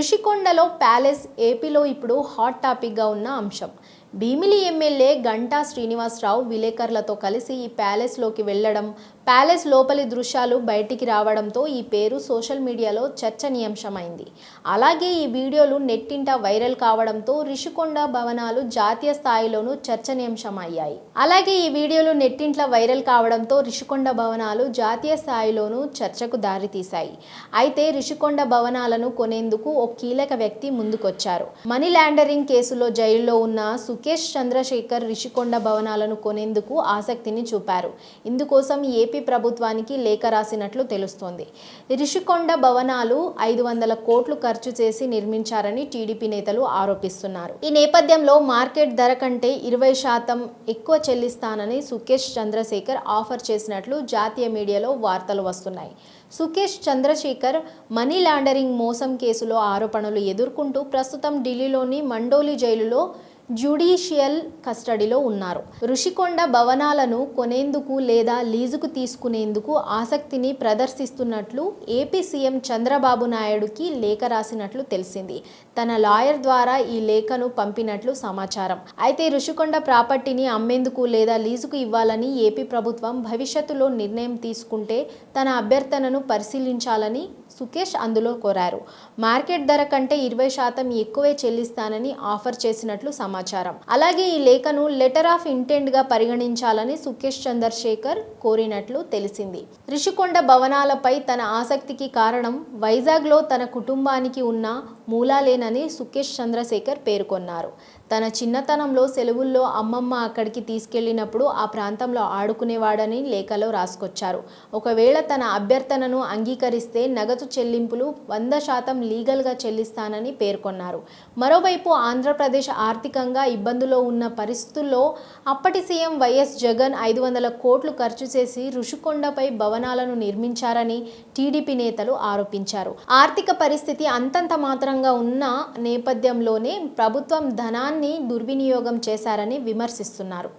రుషికొండలో palace ఏపీలో ఇప్పుడు hot టాపిక్గా ఉన్న అంశం. భీమిలి ఎమ్మెల్యే గంటా శ్రీనివాసరావు విలేకరులతో కలిసి ఈ ప్యాలెస్లోకి వెళ్లడం, ప్యాలెస్ లోపలి దృశ్యాలు బయటికి రావడంతో ఈ పేరు సోషల్ మీడియాలో చర్చనీయాంశమైంది. అలాగే ఈ వీడియోలు నెట్టింట వైరల్ కావడంతో రిషికొండ భవనాలు జాతీయ స్థాయిలోనూ చర్చనీయాంశమయ్యాయి. చర్చకు దారితీశాయి. అయితే రిషికొండ భవనాలను కొనేందుకు ఓ కీలక వ్యక్తి ముందుకొచ్చారు. మనీ లాండరింగ్ కేసులో జైల్లో ఉన్న సుకేష్ చంద్రశేఖర్ రిషికొండ భవనాలను కొనేందుకు ఆసక్తిని చూపారు. ఇందుకోసం ఏపీ ప్రభుత్వానికి లేఖ రాసినట్లు తెలుస్తోంది. రిషికొండ భవనాలు 500 కోట్లు ఖర్చు చేసి నిర్మించారని టీడీపీ నేతలు ఆరోపిస్తున్నారు. ఈ నేపథ్యంలో మార్కెట్ ధర కంటే 20% ఎక్కువ చెల్లిస్తానని సుకేష్ చంద్రశేఖర్ ఆఫర్ చేసినట్లు జాతీయ మీడియాలో వార్తలు వస్తున్నాయి. సుకేష్ చంద్రశేఖర్ మనీ లాండరింగ్ మోసం కేసులో ఆరోపణలు ఎదుర్కొంటూ ప్రస్తుతం ఢిల్లీలోని మండోలి జైలులో జ్యుడిషియల్ కస్టడీలో ఉన్నారు. రుషికొండ భవనాలను కొనేందుకు లేదా లీజుకు తీసుకునేందుకు ఆసక్తిని ప్రదర్శిస్తున్నట్లు ఏపీ సీఎం చంద్రబాబు నాయుడుకి లేఖ రాసినట్లు తెలిసింది. తన లాయర్ ద్వారా ఈ లేఖను పంపినట్లు సమాచారం. అయితే రుషికొండ ప్రాపర్టీని అమ్మేందుకు లేదా లీజుకు ఇవ్వాలని ఏపీ ప్రభుత్వం భవిష్యత్తులో నిర్ణయం తీసుకుంటే తన అభ్యర్థనను పరిశీలించాలని సుకేష్ అందులో కోరారు. మార్కెట్ ధర కంటే 20% ఎక్కువే చెల్లిస్తానని ఆఫర్ చేసినట్లు సమాచారం. అలాగే ఈ లేఖను లెటర్ ఆఫ్ ఇంటెంట్ గా పరిగణించాలని సుకేష్ చంద్రశేఖర్ కోరినట్లు తెలిసింది. రిషికొండ భవనాలపై తన ఆసక్తికి కారణం వైజాగ్లో తన కుటుంబానికి ఉన్న మూలాలేనని సుకేష్ చంద్రశేఖర్ పేర్కొన్నారు. తన చిన్నతనంలో సెలవుల్లో అమ్మమ్మ అక్కడికి తీసుకెళ్లినప్పుడు ఆ ప్రాంతంలో ఆడుకునేవాడని లేఖలో రాసుకొచ్చారు. ఒకవేళ తన అభ్యర్థనను అంగీకరిస్తే నగదు చెల్లింపులు 100% లీగల్గా చెల్లిస్తానని పేర్కొన్నారు. మరోవైపు ఆంధ్రప్రదేశ్ ఆర్థికంగా ఇబ్బందులో ఉన్న పరిస్థితుల్లో అప్పటి సీఎం వైఎస్ జగన్ 500 కోట్లు ఖర్చు చేసి రుషికొండపై భవనాలను నిర్మించారని టీడీపీ నేతలు ఆరోపించారు. ఆర్థిక పరిస్థితి అంతంత మాత్రంగా ఉన్న నేపథ్యంలోనే ప్రభుత్వం ధనాన్ని దుర్వినియోగం చేశారని విమర్శిస్తున్నారు.